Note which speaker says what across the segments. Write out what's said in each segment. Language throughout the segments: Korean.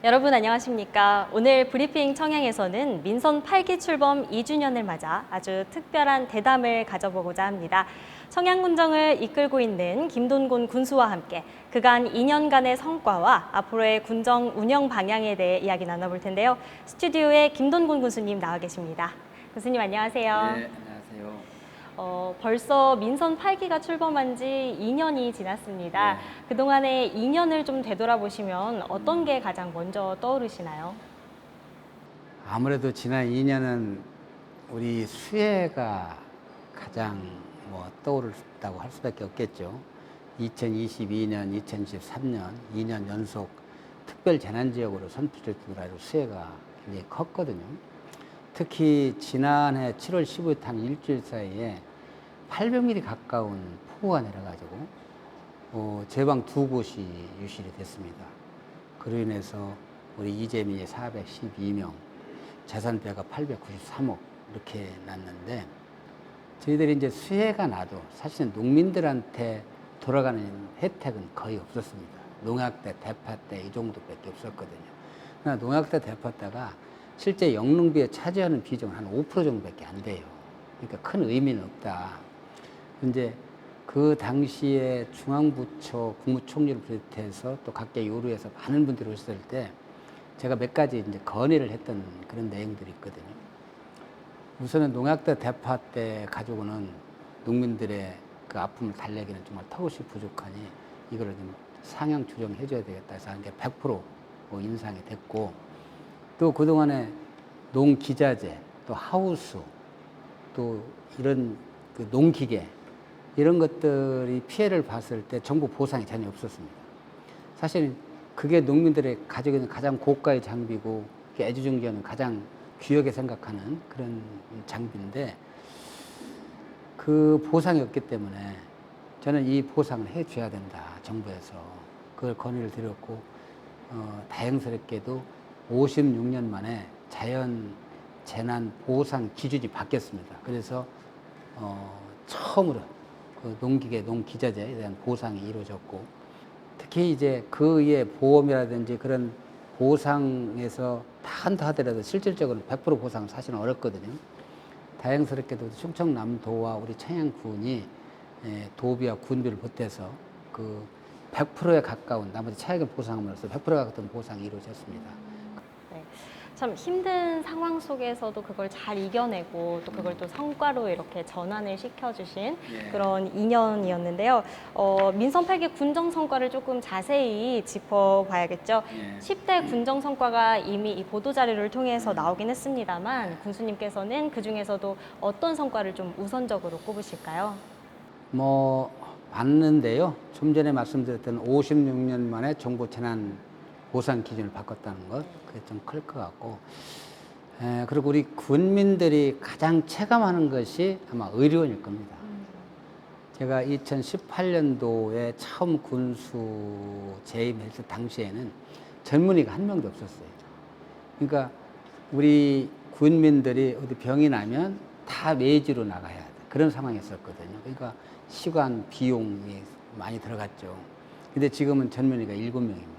Speaker 1: 여러분 안녕하십니까? 오늘 브리핑 청양에서는 민선 8기 출범 2주년을 맞아 아주 특별한 대담을 가져보고자 합니다. 청양군정을 이끌고 있는 김돈곤 군수와 함께 그간 2년간의 성과와 앞으로의 군정 운영 방향에 대해 이야기 나눠볼 텐데요. 스튜디오에 김돈곤 군수님 나와 계십니다. 군수님 안녕하세요.
Speaker 2: 네, 안녕하세요.
Speaker 1: 벌써 민선 8기가 출범한 지 2년이 지났습니다.
Speaker 2: 네.
Speaker 1: 그동안의 2년을 좀 되돌아보시면 어떤 게 가장 먼저 떠오르시나요?
Speaker 2: 아무래도 지난 2년은 우리 수해가 가장 떠오른다고 할 수밖에 없겠죠. 2022년, 2023년 2년 연속 특별 재난 지역으로 선포될 수해가 굉장히 컸거든요. 특히 지난해 7월 15일 한 일주일 사이에 800mm 가까운 폭우가 내려가지고 제방 2곳이 유실이 됐습니다. 그로 인해서 우리 이재민이 412명, 재산피해가 893억 이렇게 났는데, 저희들이 이제 수해가 나도 사실은 농민들한테 돌아가는 혜택은 거의 없었습니다. 농약대, 대파대 이 정도밖에 없었거든요. 그러나 농약대, 대파대가 실제 영농비에 차지하는 비중은 한 5% 정도밖에 안 돼요. 그러니까 큰 의미는 없다. 이제 그 당시에 중앙부처 국무총리를 비롯해서 또 각계 요루에서 많은 분들이 오셨을 때 제가 몇 가지 이제 건의를 했던 그런 내용들이 있거든요. 우선은 농약대, 대파대 가지고는 농민들의 그 아픔을 달래기는 정말 턱없이 부족하니 이거를 좀 상향 조정해줘야 되겠다 해서 한 게 100% 인상이 됐고, 또 그동안에 농기자재, 또 하우스, 또 이런 그 농기계 이런 것들이 피해를 봤을 때 정부 보상이 전혀 없었습니다. 사실 그게 농민들의 가지고 있는 가장 고가의 장비고 애지중지하는 가장 귀하게 생각하는 그런 장비인데, 그 보상이 없기 때문에 저는 이 보상을 해줘야 된다, 정부에서. 그걸 건의를 드렸고, 다행스럽게도 56년 만에 자연 재난 보상 기준이 바뀌었습니다. 그래서 처음으로 그 농기계, 농기자재에 대한 보상이 이루어졌고, 특히 이제 그 위에 보험이라든지 그런 보상에서 다 한다 하더라도 실질적으로 100% 보상은 사실은 어렵거든요. 다행스럽게도 충청남도와 우리 청양군이 도비와 군비를 보태서 그 100%에 가까운 나머지 차액을 보상함으로써 100%에 가까운 보상이 이루어졌습니다.
Speaker 1: 네, 참 힘든 상황 속에서도 그걸 잘 이겨내고 또 그걸 또 성과로 이렇게 전환을 시켜주신 그런 2년이었는데요. 민선 8기 군정 성과를 조금 자세히 짚어봐야겠죠. 10대 군정 성과가 이미 이 보도자료를 통해서 나오긴 했습니다만 군수님께서는 그중에서도 어떤 성과를 좀 우선적으로 꼽으실까요?
Speaker 2: 봤는데요. 좀 전에 말씀드렸던 56년 만에 정부 재난 보상 기준을 바꿨다는 것, 그게 좀 클 것 같고, 그리고 우리 군민들이 가장 체감하는 것이 아마 의료원일 겁니다. 제가 2018년도에 처음 군수 재임했을 당시에는 젊은이가 한 명도 없었어요. 그러니까 우리 군민들이 어디 병이 나면 다 외지로 나가야 돼. 그런 상황이었었거든요. 그러니까 시간, 비용이 많이 들어갔죠. 근데 지금은 젊은이가 7명입니다.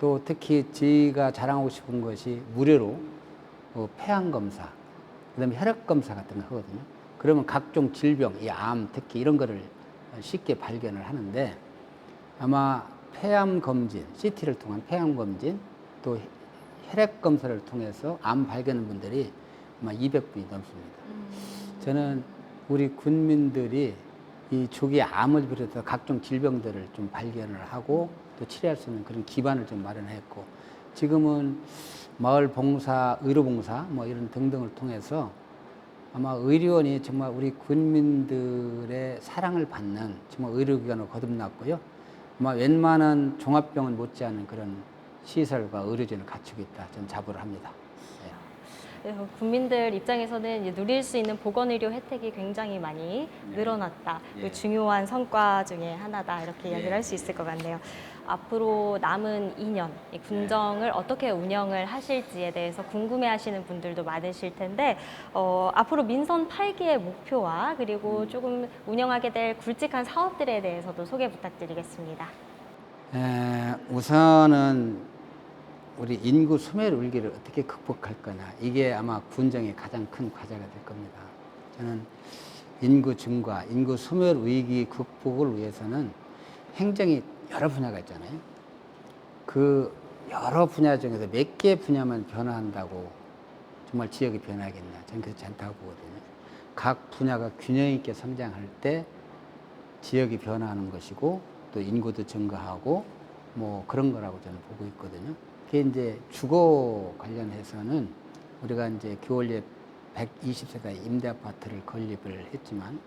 Speaker 2: 또 특히 저희가 자랑하고 싶은 것이 무료로 폐암 검사, 그다음에 혈액 검사 같은 거 하거든요. 그러면 각종 질병, 이 암 특히 이런 거를 쉽게 발견을 하는데, 아마 폐암 검진, CT를 통한 폐암 검진, 또 혈액 검사를 통해서 암 발견한 분들이 아마 200분이 넘습니다. 저는 우리 군민들이 이 조기 암을 비롯해서 각종 질병들을 좀 발견을 하고 또 치료할 수 있는 그런 기반을 좀 마련했고, 지금은 마을 봉사, 의료 봉사 이런 등등을 통해서 아마 의료원이 정말 우리 군민들의 사랑을 받는 정말 의료기관으로 거듭났고요. 아마 웬만한 종합병원 못지않은 그런 시설과 의료진을 갖추고 있다, 저는 자부를 합니다.
Speaker 1: 국민들 입장에서는 이제 누릴 수 있는 보건의료 혜택이 굉장히 많이 늘어났다. 그 중요한 성과 중에 하나다. 이렇게 이야기를 할 수 있을 것 같네요. 앞으로 남은 2년, 이 군정을 어떻게 운영을 하실지에 대해서 궁금해하시는 분들도 많으실 텐데, 앞으로 민선 8기의 목표와 그리고 조금 운영하게 될 굵직한 사업들에 대해서도 소개 부탁드리겠습니다.
Speaker 2: 우선은 우리 인구 소멸 위기를 어떻게 극복할 거냐. 이게 아마 군정의 가장 큰 과제가 될 겁니다. 저는 인구 증가, 인구 소멸 위기 극복을 위해서는 행정이 여러 분야가 있잖아요. 그 여러 분야 중에서 몇 개 분야만 변화한다고 정말 지역이 변하겠냐. 저는 그렇지 않다고 보거든요. 각 분야가 균형 있게 성장할 때 지역이 변화하는 것이고 또 인구도 증가하고 뭐 그런 거라고 저는 보고 있거든요. 그게 이제 주거 관련해서는 우리가 이제 겨울에 120세대 임대 아파트를 건립을 했지만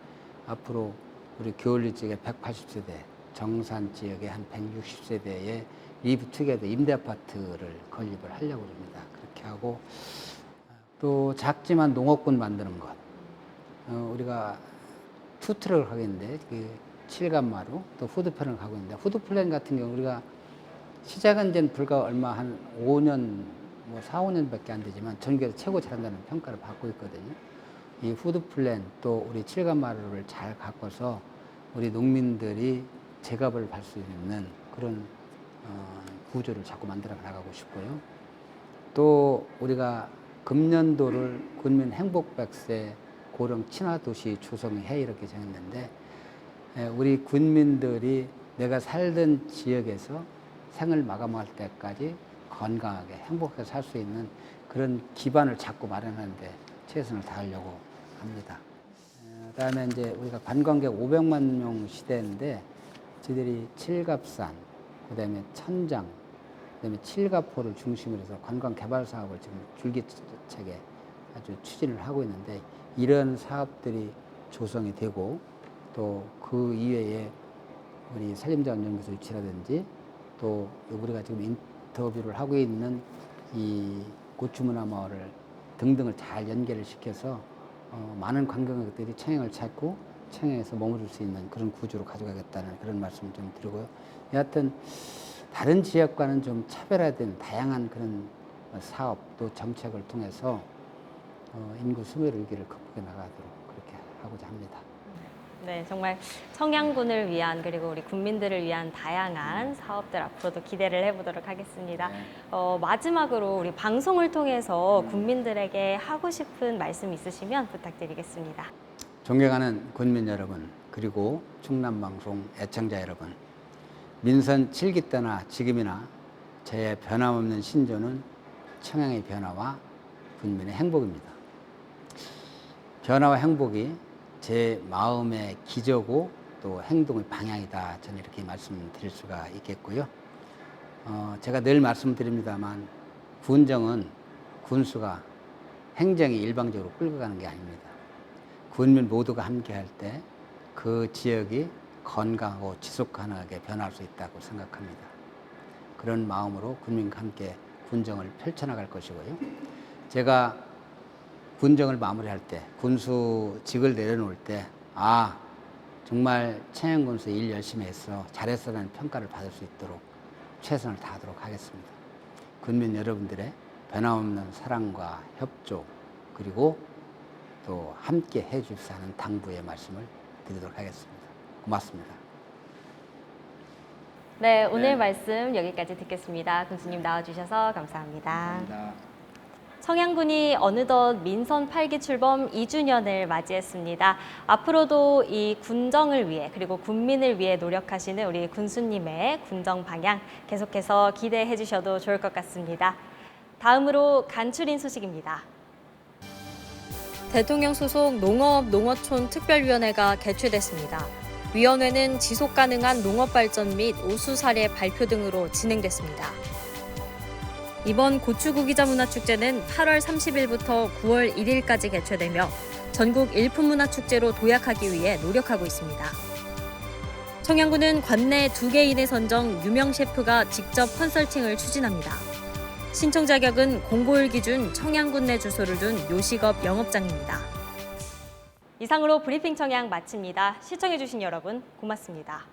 Speaker 2: 앞으로 우리 겨울리 지역에 180세대, 정산 지역에 한 160세대의 리브 투게더 임대 아파트를 건립을 하려고 합니다. 그렇게 하고 또 작지만 농업군 만드는 것. 우리가 푸트럭을 하고 있는데 그 칠간마루 또 푸드플랜을 가고 있는데 푸드플랜 같은 경우 우리가 시작한 지는 불과 얼마 한 5년 뭐 4, 5년밖에 안 되지만 전국에서 최고 잘한다는 평가를 받고 있거든요. 이 푸드플랜 또 우리 칠간마루를 잘 가꿔서 우리 농민들이 제값을 받을 수 있는 그런 구조를 자꾸 만들어 나가고 싶고요. 또 우리가 금년도를 군민 행복백세 고령 친화도시 조성해 이렇게 정했는데 우리 군민들이 내가 살던 지역에서 생을 마감할 때까지 건강하게 행복하게 살 수 있는 그런 기반을 자꾸 마련하는데 최선을 다하려고 합니다. 그다음에 이제 우리가 관광객 500만 명 시대인데 저희들이 칠갑산, 그다음에 천장, 그다음에 칠갑포를 중심으로 해서 관광 개발 사업을 지금 줄기차게 아주 추진을 하고 있는데 이런 사업들이 조성이 되고 또 그 이외에 우리 산림자원연구소 유치라든지 또 우리가 지금 인터뷰를 하고 있는 이 고추문화마을을 등등을 잘 연계를 시켜서 많은 관광객들이 청양을 찾고 청양에서 머무를 수 있는 그런 구조로 가져가겠다는 그런 말씀을 좀 드리고요. 여하튼 다른 지역과는 좀 차별화된 다양한 그런 사업 또 정책을 통해서 인구 소멸 위기를 극복해 나가도록 그렇게 하고자 합니다.
Speaker 1: 네, 정말 청양군을 위한 그리고 우리 군민들을 위한 다양한 사업들 앞으로도 기대를 해보도록 하겠습니다.
Speaker 2: 네.
Speaker 1: 마지막으로 우리 방송을 통해서 군민들에게 하고 싶은 말씀 있으시면 부탁드리겠습니다.
Speaker 2: 존경하는 군민 여러분 그리고 충남방송 애청자 여러분, 민선 7기 때나 지금이나 저의 변함없는 신조는 청양의 변화와 군민의 행복입니다. 변화와 행복이 제 마음의 기저고 또 행동의 방향이다. 저는 이렇게 말씀드릴 수가 있겠고요. 제가 늘 말씀드립니다만 군정은 군수가 행정이 일방적으로 끌고 가는 게 아닙니다. 군민 모두가 함께할 때 그 지역이 건강하고 지속 가능하게 변할 수 있다고 생각합니다. 그런 마음으로 군민과 함께 군정을 펼쳐나갈 것이고요. 제가 군정을 마무리할 때, 군수직을 내려놓을 때, 정말 청양군수 일 열심히 했어, 잘했어라는 평가를 받을 수 있도록 최선을 다하도록 하겠습니다. 군민 여러분들의 변함없는 사랑과 협조, 그리고 또 함께 해주십사 하는 당부의 말씀을 드리도록 하겠습니다. 고맙습니다.
Speaker 1: 네, 오늘 말씀 여기까지 듣겠습니다. 군수님 나와주셔서 감사합니다.
Speaker 2: 감사합니다.
Speaker 1: 청양군이 어느덧 민선 8기 출범 2주년을 맞이했습니다. 앞으로도 이 군정을 위해 그리고 군민을 위해 노력하시는 우리 군수님의 군정 방향 계속해서 기대해 주셔도 좋을 것 같습니다. 다음으로 간추린 소식입니다. 대통령 소속 농업 농어촌 특별위원회가 개최됐습니다. 위원회는 지속 가능한 농업 발전 및 우수 사례 발표 등으로 진행됐습니다. 이번 고추구기자 문화축제는 8월 30일부터 9월 1일까지 개최되며 전국 일품문화축제로 도약하기 위해 노력하고 있습니다. 청양군은 관내 2개인의 선정 유명 셰프가 직접 컨설팅을 추진합니다. 신청 자격은 공고일 기준 청양군 내 주소를 둔 요식업 영업장입니다. 이상으로 브리핑 청양 마칩니다. 시청해주신 여러분 고맙습니다.